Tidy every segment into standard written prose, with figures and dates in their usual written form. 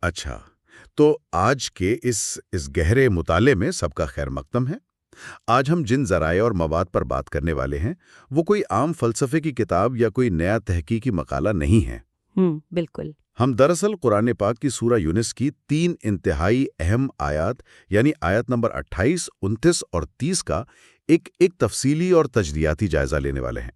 اچھا، تو آج کے اس گہرے مطالعے میں سب کا خیر مقدم ہے۔ آج ہم جن ذرائع اور مواد پر بات کرنے والے ہیں وہ کوئی عام فلسفے کی کتاب یا کوئی نیا تحقیقی مقالہ نہیں ہے۔ بالکل۔ ہم دراصل قرآن پاک کی سورہ یونس کی 3 انتہائی اہم آیات یعنی آیت نمبر 28، 29 اور 30 کا ایک تفصیلی اور تجزیاتی جائزہ لینے والے ہیں۔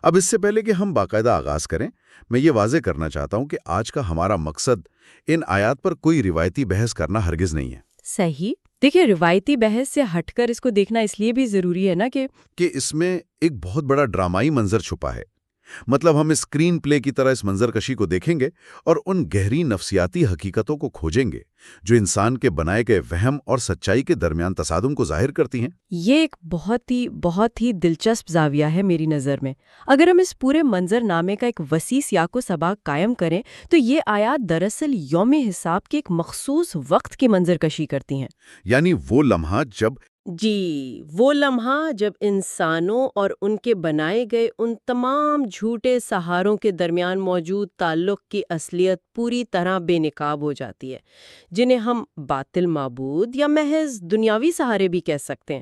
اب اس سے پہلے کہ ہم باقاعدہ آغاز کریں، میں یہ واضح کرنا چاہتا ہوں کہ آج کا ہمارا مقصد ان آیات پر کوئی روایتی بحث کرنا ہرگز نہیں ہے۔ صحیح۔ دیکھیں، روایتی بحث سے ہٹ کر اس کو دیکھنا اس لیے بھی ضروری ہے نا کہ اس میں ایک بہت بڑا ڈرامائی منظر چھپا ہے۔ مطلب ہم اسکرین پلے کی طرح اس منظر کشی کو دیکھیں گے اور ان گہری نفسیاتی حقیقتوں کو کھوجیں گے جو انسان کے بنائے گئے وہم اور سچائی کے درمیان تصادم کو ظاہر کرتی ہیں۔ یہ ایک بہت ہی دلچسپ زاویہ ہے میری نظر میں۔ اگر ہم اس پورے منظر نامے کا ایک وسیع سیاق و سباق قائم کریں تو یہ آیات دراصل یوم حساب کے ایک مخصوص وقت کی منظر کشی کرتی ہیں۔ یعنی وہ لمحہ جب انسانوں اور ان کے بنائے گئے ان تمام جھوٹے سہاروں کے درمیان موجود تعلق کی اصلیت پوری طرح بے نقاب ہو جاتی ہے، جنہیں ہم باطل معبود یا محض دنیاوی سہارے بھی کہہ سکتے ہیں۔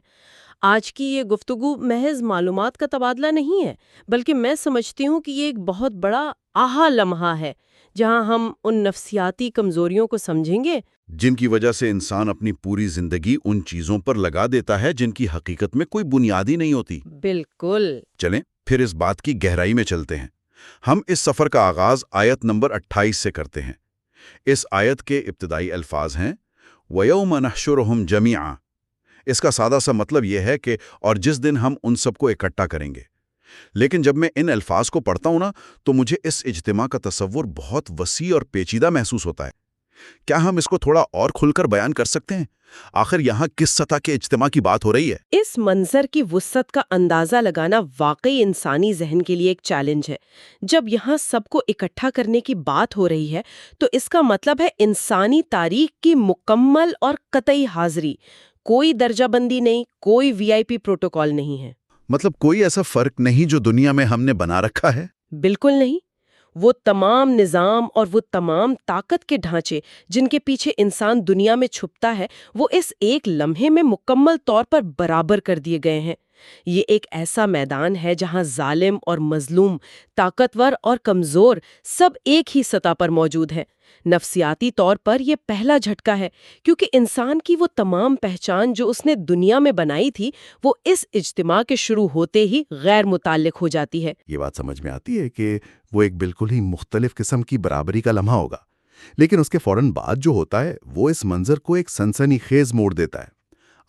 آج کی یہ گفتگو محض معلومات کا تبادلہ نہیں ہے، بلکہ میں سمجھتی ہوں کہ یہ ایک بہت بڑا آہا لمحہ ہے جہاں ہم ان نفسیاتی کمزوریوں کو سمجھیں گے جن کی وجہ سے انسان اپنی پوری زندگی ان چیزوں پر لگا دیتا ہے جن کی حقیقت میں کوئی بنیاد ہی نہیں ہوتی۔ بالکل۔ چلیں پھر اس بات کی گہرائی میں چلتے ہیں۔ ہم اس سفر کا آغاز آیت نمبر 28 سے کرتے ہیں۔ اس آیت کے ابتدائی الفاظ ہیں وَيَوْمَ نَحْشُرُهُمْ جَمِيعًا۔ اس کا سادہ سا مطلب یہ ہے کہ اور جس دن ہم ان سب کو اکٹھا کریں گے۔ لیکن جب میں ان الفاظ کو پڑھتا ہوں نا تو مجھے اس اجتماع کا تصور بہت وسیع اور پیچیدہ محسوس ہوتا ہے۔ کیا ہم اس کو تھوڑا اور کھل کر بیان کر سکتے ہیں؟ آخر یہاں کس سطح کے اجتماع کی بات ہو رہی ہے؟ اس منظر کی وسعت کا اندازہ لگانا واقعی انسانی ذہن کے لیے ایک چیلنج ہے۔ جب یہاں سب کو اکٹھا کرنے کی بات ہو رہی ہے تو اس کا مطلب ہے انسانی تاریخ کی مکمل اور قطعی حاضری۔ کوئی درجہ بندی نہیں، کوئی VIP پروٹوکول نہیں ہے۔ مطلب کوئی ایسا فرق نہیں جو دنیا میں ہم نے بنا رکھا ہے؟ بالکل نہیں۔ وہ تمام نظام اور وہ تمام طاقت کے ڈھانچے جن کے پیچھے انسان دنیا میں چھپتا ہے وہ اس ایک لمحے میں مکمل طور پر برابر کر دیے گئے ہیں۔ یہ ایک ایسا میدان ہے جہاں ظالم اور مظلوم، طاقتور اور کمزور سب ایک ہی سطح پر موجود ہیں۔ نفسیاتی طور پر یہ پہلا جھٹکا ہے کیونکہ انسان کی وہ تمام پہچان جو اس نے دنیا میں بنائی تھی وہ اس اجتماع کے شروع ہوتے ہی غیر متعلق ہو جاتی ہے۔ یہ بات سمجھ میں آتی ہے کہ وہ ایک بالکل ہی مختلف قسم کی برابری کا لمحہ ہوگا، لیکن اس کے فوراً بعد جو ہوتا ہے وہ اس منظر کو ایک سنسنی خیز موڑ دیتا ہے۔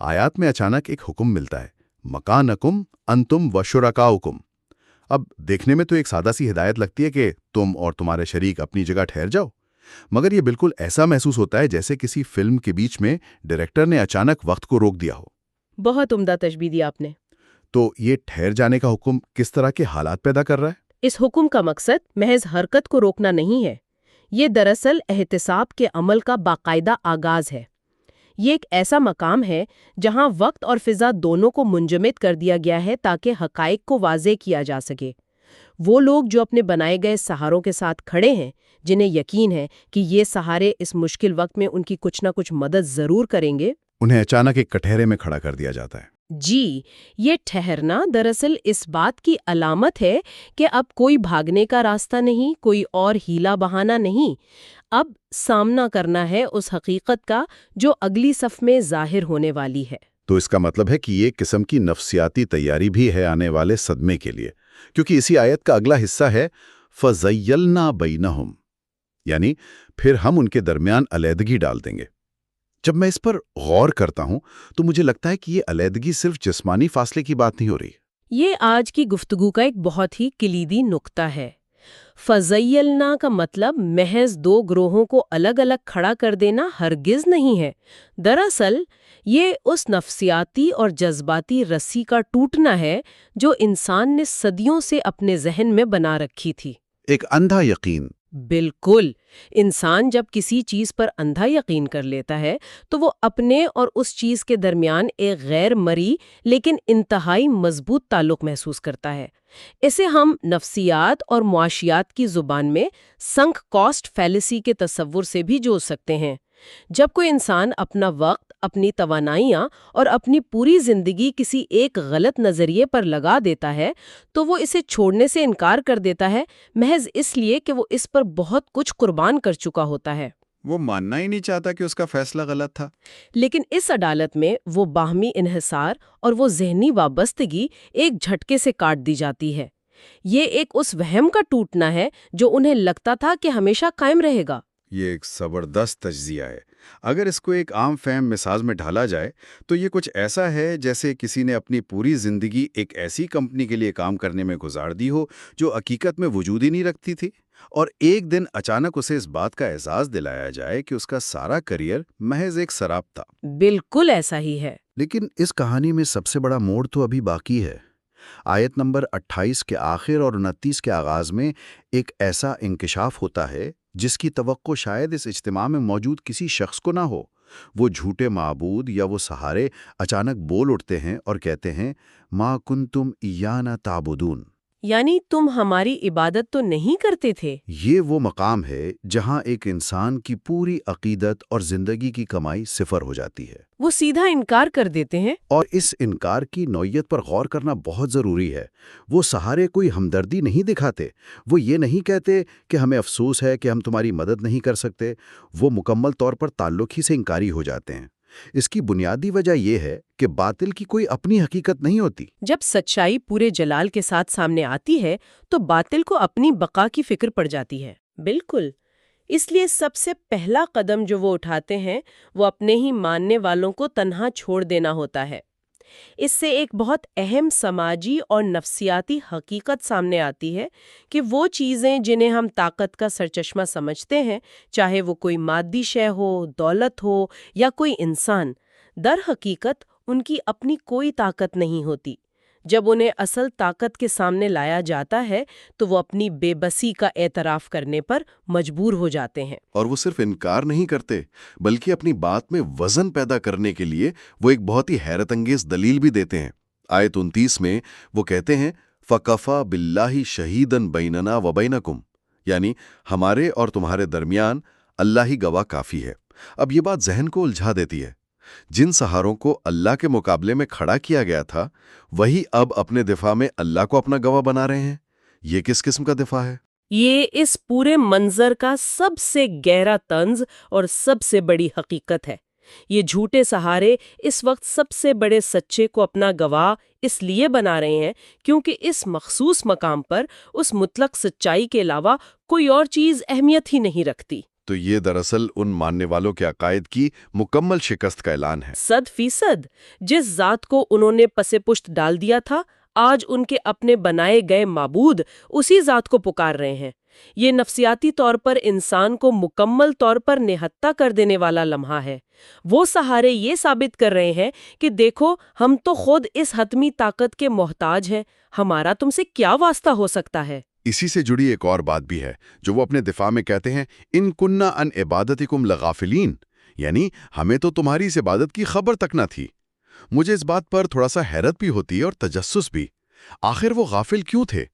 آیات میں اچانک ایک حکم ملتا ہے مکانکم انتم وشرکاؤکم۔ اب دیکھنے میں تو ایک سادہ سی ہدایت لگتی ہے کہ تم اور تمہارے شریک اپنی جگہ ٹھہر جاؤ، مگر یہ بالکل ایسا محسوس ہوتا ہے جیسے کسی فلم کے بیچ میں ڈائریکٹر نے اچانک وقت کو روک دیا ہو۔ بہت عمدہ تشبیہ دی آپ نے۔ تو یہ ٹھہر جانے کا حکم کس طرح کے حالات پیدا کر رہا ہے؟ اس حکم کا مقصد محض حرکت کو روکنا نہیں ہے، یہ دراصل احتساب کے عمل کا باقاعدہ آغاز ہے۔ یہ ایک ایسا مقام ہے جہاں وقت اور فضا دونوں کو منجمد کر دیا گیا ہے تاکہ حقائق کو واضح کیا جا سکے۔ وہ لوگ جو اپنے بنائے گئے سہاروں کے ساتھ کھڑے ہیں، جنہیں یقین ہے کہ یہ سہارے اس مشکل وقت میں ان کی کچھ نہ کچھ مدد ضرور کریں گے، انہیں اچانک ایک کٹہرے میں کھڑا کر دیا جاتا ہے۔ جی، یہ ٹھہرنا دراصل اس بات کی علامت ہے کہ اب کوئی بھاگنے کا راستہ نہیں، کوئی اور ہیلا بہانہ نہیں۔ اب سامنا کرنا ہے اس حقیقت کا جو اگلی صف میں ظاہر ہونے والی ہے۔ تو اس کا مطلب ہے کہ یہ قسم کی نفسیاتی تیاری بھی ہے آنے والے صدمے کے لیے، کیونکہ اسی آیت کا اگلا حصہ ہے فَزَيَّلْنَا بَيْنَهُمْ، یعنی پھر ہم ان کے درمیان علیحدگی ڈال دیں گے۔ جب میں اس پر غور کرتا ہوں تو مجھے لگتا ہے کہ یہ علیحدگی صرف جسمانی فاصلے کی بات نہیں ہو رہی۔ یہ آج کی گفتگو کا ایک بہت ہی کلیدی نقطہ ہے۔ فَزَيَّلْنَا کا مطلب محض دو گروہوں کو الگ الگ کھڑا کر دینا ہرگز نہیں ہے۔ دراصل یہ اس نفسیاتی اور جذباتی رسی کا ٹوٹنا ہے جو انسان نے صدیوں سے اپنے ذہن میں بنا رکھی تھی۔ ایک اندھا یقین بالکل. انسان جب کسی چیز پر اندھا یقین کر لیتا ہے تو وہ اپنے اور اس چیز کے درمیان ایک غیر مرئی لیکن انتہائی مضبوط تعلق محسوس کرتا ہے. اسے ہم نفسیات اور معاشیات کی زبان میں سنک کاسٹ فیلیسی کے تصور سے بھی جوڑ سکتے ہیں. جب کوئی انسان اپنا وقت، اپنی توانائیاں اور اپنی پوری زندگی کسی ایک غلط نظریے پر لگا دیتا ہے تو وہ اسے چھوڑنے سے انکار کر دیتا ہے، محض اس لیے کہ وہ اس پر بہت کچھ قربان کر چکا ہوتا ہے. وہ ماننا ہی نہیں چاہتا کہ اس کا فیصلہ غلط تھا. لیکن اس عدالت میں وہ باہمی انحصار اور وہ ذہنی وابستگی ایک جھٹکے سے کاٹ دی جاتی ہے. یہ ایک اس وہم کا ٹوٹنا ہے جو انہیں لگتا تھا کہ ہمیشہ قائم رہے گا. یہ ایک زبردست تجزیہ ہے. اگر اس کو ایک عام فہم مثال میں ڈھالا جائے تو یہ کچھ ایسا ہے جیسے کسی نے اپنی پوری زندگی ایک ایسی کمپنی کے لیے کام کرنے میں گزار دی ہو جو حقیقت میں وجود ہی نہیں رکھتی تھی، اور ایک دن اچانک اسے اس بات کا احساس دلایا جائے کہ اس کا سارا کریئر محض ایک سراب تھا. بالکل ایسا ہی ہے. لیکن اس کہانی میں سب سے بڑا موڑ تو ابھی باقی ہے. آیت نمبر 28 کے آخر اور 29 کے آغاز میں ایک ایسا انکشاف ہوتا ہے جس کی توقع شاید اس اجتماع میں موجود کسی شخص کو نہ ہو. وہ جھوٹے معبود یا وہ سہارے اچانک بول اٹھتے ہیں اور کہتے ہیں ما کنتم ایانا تعبدون، یعنی تم ہماری عبادت تو نہیں کرتے تھے. یہ وہ مقام ہے جہاں ایک انسان کی پوری عقیدت اور زندگی کی کمائی صفر ہو جاتی ہے. وہ سیدھا انکار کر دیتے ہیں. اور اس انکار کی نوعیت پر غور کرنا بہت ضروری ہے. وہ سہارے کوئی ہمدردی نہیں دکھاتے. وہ یہ نہیں کہتے کہ ہمیں افسوس ہے کہ ہم تمہاری مدد نہیں کر سکتے. وہ مکمل طور پر تعلق ہی سے انکاری ہو جاتے ہیں. اس کی بنیادی وجہ یہ ہے کہ باطل کی کوئی اپنی حقیقت نہیں ہوتی. جب سچائی پورے جلال کے ساتھ سامنے آتی ہے تو باطل کو اپنی بقا کی فکر پڑ جاتی ہے. بالکل. اس لیے سب سے پہلا قدم جو وہ اٹھاتے ہیں وہ اپنے ہی ماننے والوں کو تنہا چھوڑ دینا ہوتا ہے. اس سے ایک بہت اہم سماجی اور نفسیاتی حقیقت سامنے آتی ہے کہ وہ چیزیں جنہیں ہم طاقت کا سرچشمہ سمجھتے ہیں، چاہے وہ کوئی مادی شے ہو، دولت ہو یا کوئی انسان، در حقیقت ان کی اپنی کوئی طاقت نہیں ہوتی. جب انہیں اصل طاقت کے سامنے لایا جاتا ہے تو وہ اپنی بے بسی کا اعتراف کرنے پر مجبور ہو جاتے ہیں. اور وہ صرف انکار نہیں کرتے بلکہ اپنی بات میں وزن پیدا کرنے کے لیے وہ ایک بہت ہی حیرت انگیز دلیل بھی دیتے ہیں. آیت 29 میں وہ کہتے ہیں فَقَفَا بِاللَّهِ شَهِيدًا بَيْنَنَا وَبَيْنَكُمْ، یعنی ہمارے اور تمہارے درمیان اللہ ہی گواہ کافی ہے. اب یہ بات ذہن کو الجھا دیتی ہے. جن سہاروں کو اللہ کے مقابلے میں کھڑا کیا گیا تھا وہی اب اپنے دفاع میں اللہ کو اپنا گواہ بنا رہے ہیں. یہ کس قسم کا دفاع ہے؟ یہ اس پورے منظر کا سب سے گہرا طنز اور سب سے بڑی حقیقت ہے. یہ جھوٹے سہارے اس وقت سب سے بڑے سچے کو اپنا گواہ اس لیے بنا رہے ہیں کیونکہ اس مخصوص مقام پر اس مطلق سچائی کے علاوہ کوئی اور چیز اہمیت ہی نہیں رکھتی. تو یہ دراصل ان ماننے والوں کے عقائد کی مکمل شکست کا اعلان ہے. 100%. جس ذات کو انہوں نے پسے پشت ڈال دیا تھا، آج ان کے اپنے بنائے گئے معبود اسی ذات کو پکار رہے ہیں. یہ نفسیاتی طور پر انسان کو مکمل طور پر نہتہ کر دینے والا لمحہ ہے. وہ سہارے یہ ثابت کر رہے ہیں کہ دیکھو ہم تو خود اس حتمی طاقت کے محتاج ہیں، ہمارا تم سے کیا واسطہ ہو سکتا ہے. اسی سے جڑی ایک اور بات بھی ہے جو وہ اپنے دفاع میں کہتے ہیں ان کننا ان عبادتکم لغافلین، یعنی ہمیں تو تمہاری اس عبادت کی خبر تک نہ تھی. مجھے اس بات پر تھوڑا سا حیرت بھی ہوتی ہے اور تجسس بھی. آخر وہ غافل کیوں تھے؟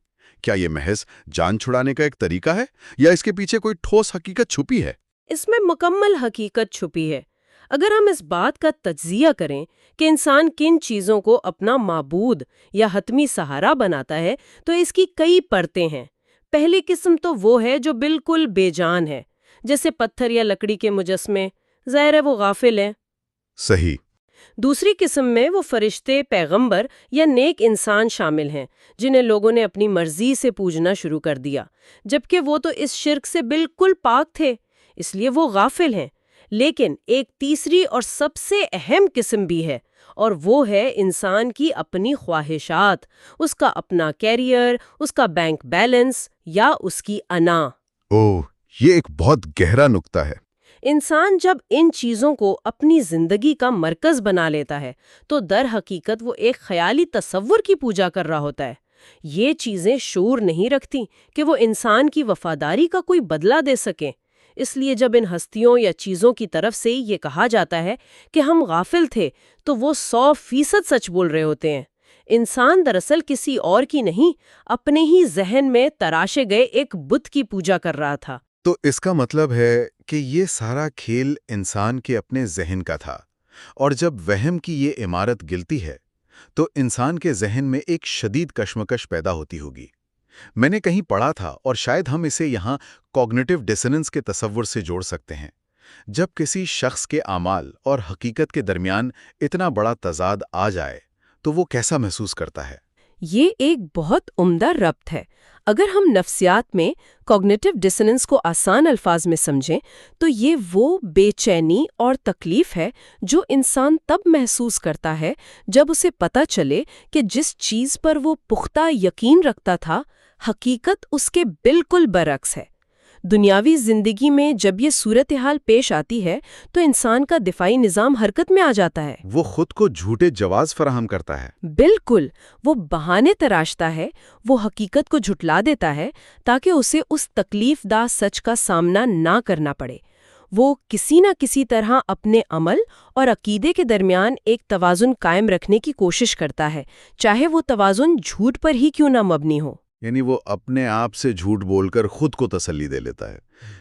کیا یہ محض جان چھڑانے کا ایک طریقہ ہے یا اس کے پیچھے کوئی ٹھوس حقیقت چھپی ہے؟ اس میں مکمل حقیقت چھپی ہے. اگر ہم اس بات کا تجزیہ کریں کہ انسان کن چیزوں کو اپنا معبود یا حتمی سہارا بناتا ہے تو اس کی کئی پرتیں ہیں. پہلی قسم تو وہ ہے جو بالکل بے جان ہے، جیسے پتھر یا لکڑی کے مجسمے. ظاہر ہے وہ غافل ہیں. صحیح. دوسری قسم میں وہ فرشتے، پیغمبر یا نیک انسان شامل ہیں جنہیں لوگوں نے اپنی مرضی سے پوجنا شروع کر دیا، جبکہ وہ تو اس شرک سے بالکل پاک تھے، اس لیے وہ غافل ہیں. لیکن ایک تیسری اور سب سے اہم قسم بھی ہے، اور وہ ہے انسان کی اپنی خواہشات، اس کا اپنا کیریئر، اس کا بینک بیلنس یا اس کی انا. اوہ، یہ ایک بہت گہرا نقطہ ہے. انسان جب ان چیزوں کو اپنی زندگی کا مرکز بنا لیتا ہے تو در حقیقت وہ ایک خیالی تصور کی پوجا کر رہا ہوتا ہے. یہ چیزیں شعور نہیں رکھتی کہ وہ انسان کی وفاداری کا کوئی بدلہ دے سکیں۔ اس لیے جب ان ہستیوں یا چیزوں کی طرف سے یہ کہا جاتا ہے کہ ہم غافل تھے تو وہ 100% سچ بول رہے ہوتے ہیں۔ انسان دراصل کسی اور کی نہیں، اپنے ہی ذہن میں تراشے گئے ایک بت کی پوجا کر رہا تھا۔ تو اس کا مطلب ہے کہ یہ سارا کھیل انسان کے اپنے ذہن کا تھا، اور جب وہم کی یہ عمارت گرتی ہے تو انسان کے ذہن میں ایک شدید کشمکش پیدا ہوتی ہوگی۔ میں نے کہیں پڑھا تھا، اور شاید ہم اسے یہاں کوگنیٹو ڈسوننس کے تصور سے جوڑ سکتے ہیں، جب کسی شخص کے اعمال اور حقیقت کے درمیان اتنا بڑا تضاد آ جائے تو وہ کیسا محسوس کرتا ہے؟ یہ ایک بہت عمدہ ربط ہے۔ اگر ہم نفسیات میں کوگنیٹو ڈسوننس کو آسان الفاظ میں سمجھیں تو یہ وہ بے چینی اور تکلیف ہے جو انسان تب محسوس کرتا ہے جب اسے پتہ چلے کہ جس چیز پر وہ پختہ یقین رکھتا تھا حقیقت اس کے بالکل برعکس ہے۔ دنیاوی زندگی میں جب یہ صورتحال پیش آتی ہے تو انسان کا دفاعی نظام حرکت میں آ جاتا ہے۔ وہ خود کو جھوٹے جواز فراہم کرتا ہے۔ بالکل، وہ بہانے تراشتا ہے، وہ حقیقت کو جھٹلا دیتا ہے تاکہ اسے اس تکلیف دہ سچ کا سامنا نہ کرنا پڑے۔ وہ کسی نہ کسی طرح اپنے عمل اور عقیدے کے درمیان ایک توازن قائم رکھنے کی کوشش کرتا ہے، چاہے وہ توازن جھوٹ پر ہی کیوں نہ مبنی ہو۔ یعنی وہ اپنے آپ سے جھوٹ بول کر خود کو تسلی دے لیتا ہے۔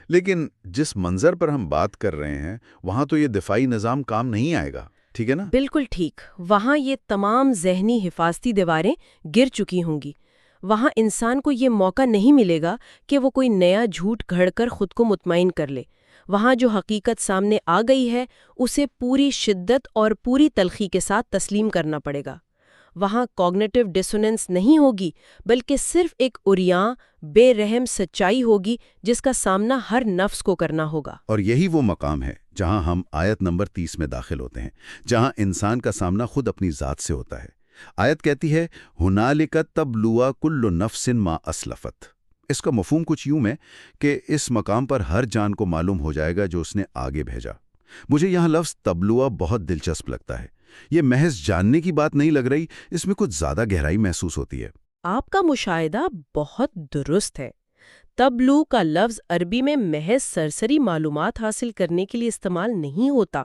لیکن جس منظر پر ہم بات کر رہے ہیں وہاں تو یہ دفاعی نظام کام نہیں آئے گا، ٹھیک ہے نا؟ بالکل ٹھیک، وہاں یہ تمام ذہنی حفاظتی دیواریں گر چکی ہوں گی۔ وہاں انسان کو یہ موقع نہیں ملے گا کہ وہ کوئی نیا جھوٹ گھڑ کر خود کو مطمئن کر لے۔ وہاں جو حقیقت سامنے آ گئی ہے اسے پوری شدت اور پوری تلخی کے ساتھ تسلیم کرنا پڑے گا۔ وہاں کوگنیٹو ڈسوننس نہیں ہوگی، بلکہ صرف ایک عریاں بے رحم سچائی ہوگی جس کا سامنا ہر نفس کو کرنا ہوگا۔ اور یہی وہ مقام ہے جہاں ہم آیت نمبر 30 میں داخل ہوتے ہیں، جہاں انسان کا سامنا خود اپنی ذات سے ہوتا ہے۔ آیت کہتی ہے ہنالک تبلوا کل نفس ما اسلفت۔ اس کا مفہوم کچھ یوں ہے کہ اس مقام پر ہر جان کو معلوم ہو جائے گا جو اس نے آگے بھیجا۔ مجھے یہاں لفظ تبلوا بہت دلچسپ لگتا ہے۔ یہ محض جاننے کی بات نہیں لگ رہی، اس میں کچھ زیادہ گہرائی محسوس ہوتی ہے۔ آپ کا مشاہدہ بہت درست ہے۔ تبلو کا لفظ عربی میں محض سرسری معلومات حاصل کرنے کے لیے استعمال نہیں ہوتا۔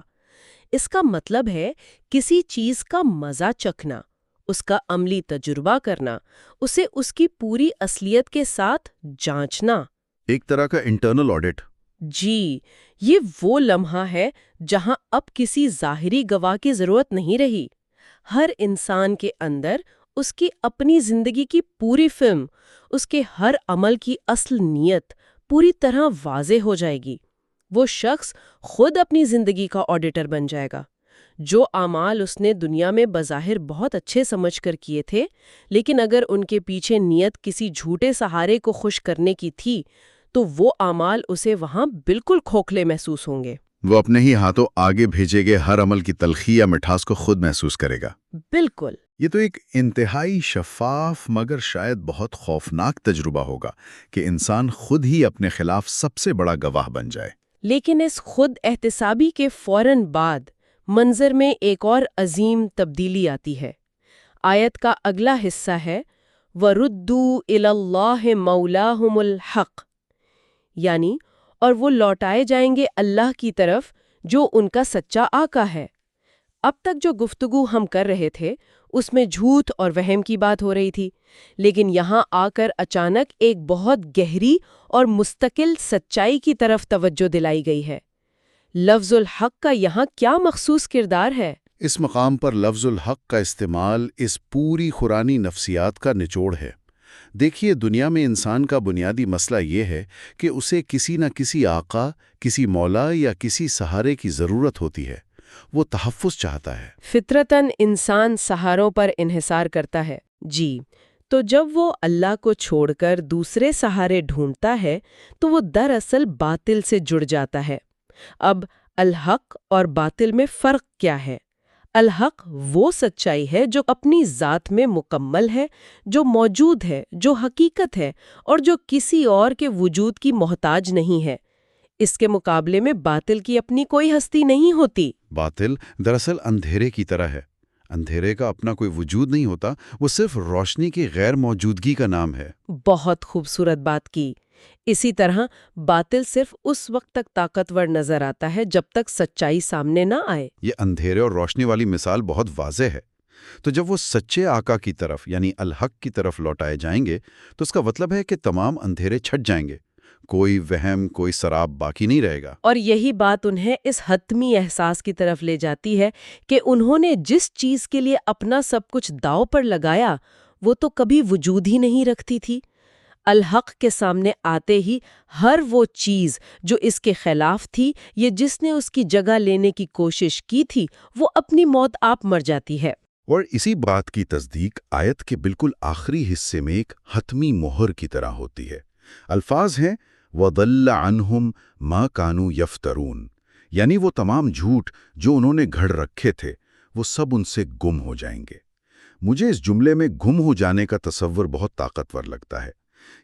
اس کا مطلب ہے کسی چیز کا مزہ چکھنا، اس کا عملی تجربہ کرنا، اسے اس کی پوری اصلیت کے ساتھ جانچنا۔ ایک طرح کا انٹرنل آڈٹ۔ جی، یہ وہ لمحہ ہے جہاں اب کسی ظاہری گواہ کی ضرورت نہیں رہی۔ ہر انسان کے اندر اس کی اپنی زندگی کی پوری فلم، اس کے ہر عمل کی اصل نیت پوری طرح واضح ہو جائے گی۔ وہ شخص خود اپنی زندگی کا آڈیٹر بن جائے گا۔ جو اعمال اس نے دنیا میں بظاہر بہت اچھے سمجھ کر کیے تھے، لیکن اگر ان کے پیچھے نیت کسی جھوٹے سہارے کو خوش کرنے کی تھی تو وہ اعمال اسے وہاں بالکل کھوکھلے محسوس ہوں گے۔ وہ اپنے ہی ہاتھوں آگے بھیجے گئے ہر عمل کی تلخی یا مٹھاس کو خود محسوس کرے گا۔ بالکل۔ یہ تو ایک انتہائی شفاف مگر شاید بہت خوفناک تجربہ ہوگا کہ انسان خود ہی اپنے خلاف سب سے بڑا گواہ بن جائے۔ لیکن اس خود احتسابی کے فوراً بعد منظر میں ایک اور عظیم تبدیلی آتی ہے۔ آیت کا اگلا حصہ ہے وَرُدُّوا إِلَى اللَّهِ مَوْلَاهُمُ الْحَقِّ، یعنی اور وہ لوٹائے جائیں گے اللہ کی طرف جو ان کا سچا آقا ہے۔ اب تک جو گفتگو ہم کر رہے تھے اس میں جھوٹ اور وہم کی بات ہو رہی تھی، لیکن یہاں آ کر اچانک ایک بہت گہری اور مستقل سچائی کی طرف توجہ دلائی گئی ہے۔ لفظ الحق کا یہاں کیا مخصوص کردار ہے؟ اس مقام پر لفظ الحق کا استعمال اس پوری قرآنی نفسیات کا نچوڑ ہے۔ دیکھیے، دنیا میں انسان کا بنیادی مسئلہ یہ ہے کہ اسے کسی نہ کسی آقا، کسی مولا یا کسی سہارے کی ضرورت ہوتی ہے۔ وہ تحفظ چاہتا ہے۔ فطرتاً انسان سہاروں پر انحصار کرتا ہے۔ جی، تو جب وہ اللہ کو چھوڑ کر دوسرے سہارے ڈھونڈتا ہے تو وہ دراصل باطل سے جڑ جاتا ہے۔ اب الحق اور باطل میں فرق کیا ہے؟ الحق وہ سچائی ہے جو اپنی ذات میں مکمل ہے، جو موجود ہے، جو حقیقت ہے اور جو کسی اور کے وجود کی محتاج نہیں ہے۔ اس کے مقابلے میں باطل کی اپنی کوئی ہستی نہیں ہوتی۔ باطل دراصل اندھیرے کی طرح ہے۔ اندھیرے کا اپنا کوئی وجود نہیں ہوتا، وہ صرف روشنی کی غیر موجودگی کا نام ہے۔ بہت خوبصورت بات کی۔ اسی طرح باطل صرف اس وقت تک طاقتور نظر آتا ہے جب تک سچائی سامنے نہ آئے۔ یہ اندھیرے اور روشنی والی مثال بہت واضح ہے۔ تو جب وہ سچے آقا کی طرف یعنی الحق کی طرف لوٹائے جائیں گے تو اس کا مطلب ہے کہ تمام اندھیرے چھٹ جائیں گے، کوئی وہم، کوئی سراب باقی نہیں رہے گا۔ اور یہی بات انہیں اس حتمی احساس کی طرف لے جاتی ہے کہ انہوں نے جس چیز کے لیے اپنا سب کچھ داؤ پر لگایا وہ تو کبھی وجود ہی نہیں رکھتی تھی۔ الحق کے سامنے آتے ہی ہر وہ چیز جو اس کے خلاف تھی یا جس نے اس کی جگہ لینے کی کوشش کی تھی وہ اپنی موت آپ مر جاتی ہے۔ اور اسی بات کی تصدیق آیت کے بالکل آخری حصے میں ایک حتمی مہر کی طرح ہوتی ہے۔ الفاظ ہیں وَضَلَّ عَنْهُمْ مَا كَانُوا يَفْتَرُونَ، یعنی وہ تمام جھوٹ جو انہوں نے گھڑ رکھے تھے وہ سب ان سے گم ہو جائیں گے۔ مجھے اس جملے میں گم ہو جانے کا تصور بہت طاقتور لگتا ہے۔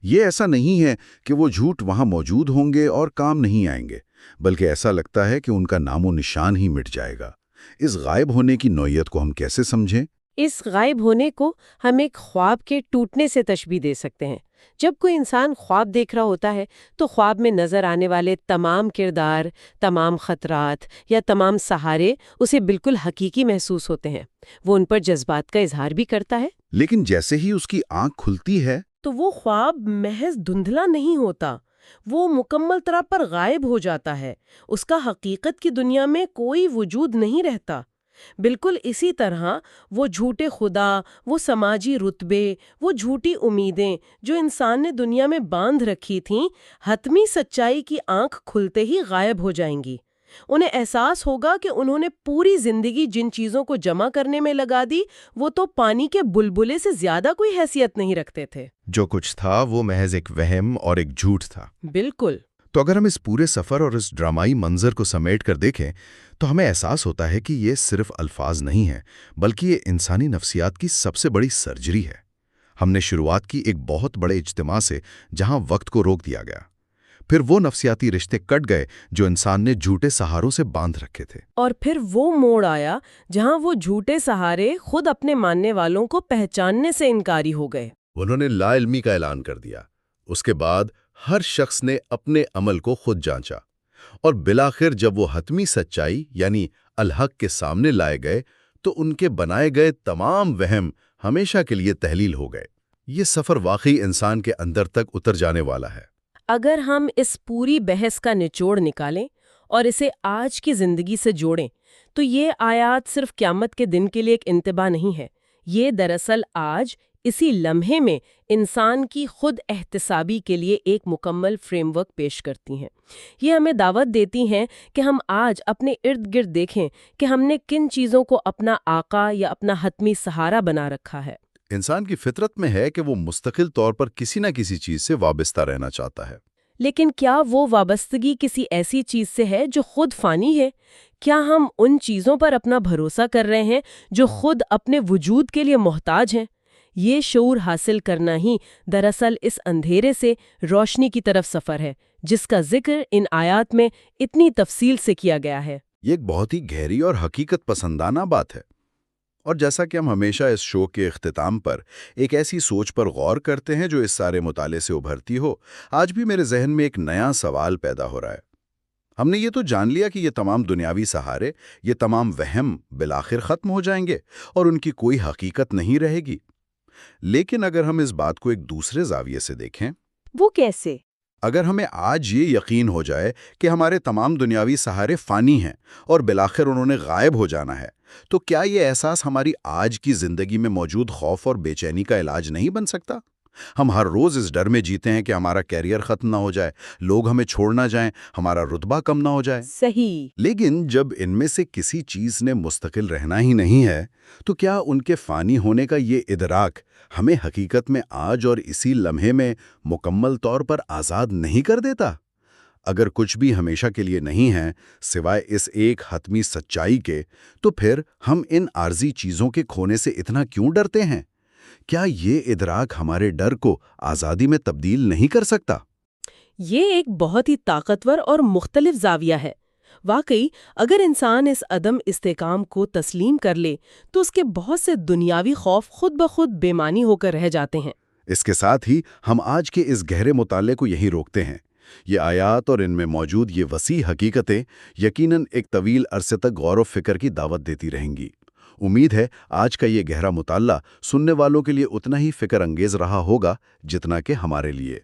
یہ ایسا نہیں ہے کہ وہ جھوٹ وہاں موجود ہوں گے اور کام نہیں آئیں گے، بلکہ ایسا لگتا ہے کہ ان کا نام و نشان ہی مٹ جائے گا۔ اس غائب ہونے کی نوعیت کو ہم کیسے سمجھیں؟ اس غائب ہونے کو ہم ایک خواب کے ٹوٹنے سے تشبیہ دے سکتے ہیں۔ جب کوئی انسان خواب دیکھ رہا ہوتا ہے تو خواب میں نظر آنے والے تمام کردار، تمام خطرات یا تمام سہارے اسے بالکل حقیقی محسوس ہوتے ہیں۔ وہ ان پر جذبات کا اظہار بھی کرتا ہے، لیکن جیسے ہی اس کی آنکھ کھلتی ہے تو وہ خواب محض دھندلا نہیں ہوتا، وہ مکمل طرح پر غائب ہو جاتا ہے۔ اس کا حقیقت کی دنیا میں کوئی وجود نہیں رہتا۔ بالکل اسی طرح وہ جھوٹے خدا، وہ سماجی رتبے، وہ جھوٹی امیدیں جو انسان نے دنیا میں باندھ رکھی تھیں، حتمی سچائی کی آنکھ کھلتے ہی غائب ہو جائیں گی۔ انہیں احساس ہوگا کہ انہوں نے پوری زندگی جن چیزوں کو جمع کرنے میں لگا دی وہ تو پانی کے بلبلے سے زیادہ کوئی حیثیت نہیں رکھتے تھے۔ جو کچھ تھا وہ محض ایک وہم اور ایک جھوٹ تھا۔ بالکل۔ تو اگر ہم اس پورے سفر اور اس ڈرامائی منظر کو سمیٹ کر دیکھیں تو ہمیں احساس ہوتا ہے کہ یہ صرف الفاظ نہیں ہیں، بلکہ یہ انسانی نفسیات کی سب سے بڑی سرجری ہے۔ ہم نے شروعات کی ایک بہت بڑے اجتماع سے جہاں وقت کو روک دیا گیا، پھر وہ نفسیاتی رشتے کٹ گئے جو انسان نے جھوٹے سہاروں سے باندھ رکھے تھے، اور پھر وہ موڑ آیا جہاں وہ جھوٹے سہارے خود اپنے ماننے والوں کو پہچاننے سے انکاری ہو گئے۔ انہوں نے لا علمی کا اعلان کر دیا۔ اس کے بعد ہر شخص نے اپنے عمل کو خود جانچا، اور بالآخر جب وہ حتمی سچائی یعنی الحق کے سامنے لائے گئے تو ان کے بنائے گئے تمام وہم ہمیشہ کے لیے تحلیل ہو گئے۔ یہ سفر واقعی انسان کے اندر تک اتر جانے والا ہے۔ اگر ہم اس پوری بحث کا نچوڑ نکالیں اور اسے آج کی زندگی سے جوڑیں تو یہ آیات صرف قیامت کے دن کے لیے ایک انتباہ نہیں ہے، یہ دراصل آج اسی لمحے میں انسان کی خود احتسابی کے لیے ایک مکمل فریم ورک پیش کرتی ہیں۔ یہ ہمیں دعوت دیتی ہیں کہ ہم آج اپنے ارد گرد دیکھیں کہ ہم نے کن چیزوں کو اپنا آقا یا اپنا حتمی سہارا بنا رکھا ہے۔ انسان کی فطرت میں ہے کہ وہ مستقل طور پر کسی نہ کسی چیز سے وابستہ رہنا چاہتا ہے۔ لیکن کیا وہ وابستگی کسی ایسی چیز سے ہے جو خود فانی ہے؟ کیا ہم ان چیزوں پر اپنا بھروسہ کر رہے ہیں جو خود اپنے وجود کے لیے محتاج ہیں؟ یہ شعور حاصل کرنا ہی دراصل اس اندھیرے سے روشنی کی طرف سفر ہے جس کا ذکر ان آیات میں اتنی تفصیل سے کیا گیا ہے۔ یہ ایک بہت ہی گہری اور حقیقت پسندانہ بات ہے، اور جیسا کہ ہم ہمیشہ اس شو کے اختتام پر ایک ایسی سوچ پر غور کرتے ہیں جو اس سارے مطالعے سے ابھرتی ہو، آج بھی میرے ذہن میں ایک نیا سوال پیدا ہو رہا ہے۔ ہم نے یہ تو جان لیا کہ یہ تمام دنیاوی سہارے، یہ تمام وہم بالآخر ختم ہو جائیں گے اور ان کی کوئی حقیقت نہیں رہے گی، لیکن اگر ہم اس بات کو ایک دوسرے زاویے سے دیکھیں، وہ کیسے؟ اگر ہمیں آج یہ یقین ہو جائے کہ ہمارے تمام دنیاوی سہارے فانی ہیں اور بالآخر انہوں نے غائب ہو جانا ہے، تو کیا یہ احساس ہماری آج کی زندگی میں موجود خوف اور بے چینی کا علاج نہیں بن سکتا؟ ہم ہر روز اس ڈر میں جیتے ہیں کہ ہمارا کیریئر ختم نہ ہو جائے، لوگ ہمیں چھوڑ نہ جائیں، ہمارا رتبہ کم نہ ہو جائے۔ صحیح۔ لیکن جب ان میں سے کسی چیز نے مستقل رہنا ہی نہیں ہے، تو کیا ان کے فانی ہونے کا یہ ادراک ہمیں حقیقت میں آج اور اسی لمحے میں مکمل طور پر آزاد نہیں کر دیتا؟ اگر کچھ بھی ہمیشہ کے لیے نہیں ہے سوائے اس ایک حتمی سچائی کے، تو پھر ہم ان عارضی چیزوں کے کھونے سے اتنا کیوں ڈرتے ہیں؟ کیا یہ ادراک ہمارے ڈر کو آزادی میں تبدیل نہیں کر سکتا؟ یہ ایک بہت ہی طاقتور اور مختلف زاویہ ہے۔ واقعی اگر انسان اس عدم استحکام کو تسلیم کر لے تو اس کے بہت سے دنیاوی خوف خود بخود بے معنی ہو کر رہ جاتے ہیں۔ اس کے ساتھ ہی ہم آج کے اس گہرے مطالعے کو یہیں روکتے ہیں۔ یہ آیات اور ان میں موجود یہ وسیع حقیقتیں یقیناً ایک طویل عرصے تک غور و فکر کی دعوت دیتی رہیں گی۔ امید ہے آج کا یہ گہرا مطالعہ سننے والوں کے لیے اتنا ہی فکر انگیز رہا ہوگا جتنا کہ ہمارے لیے۔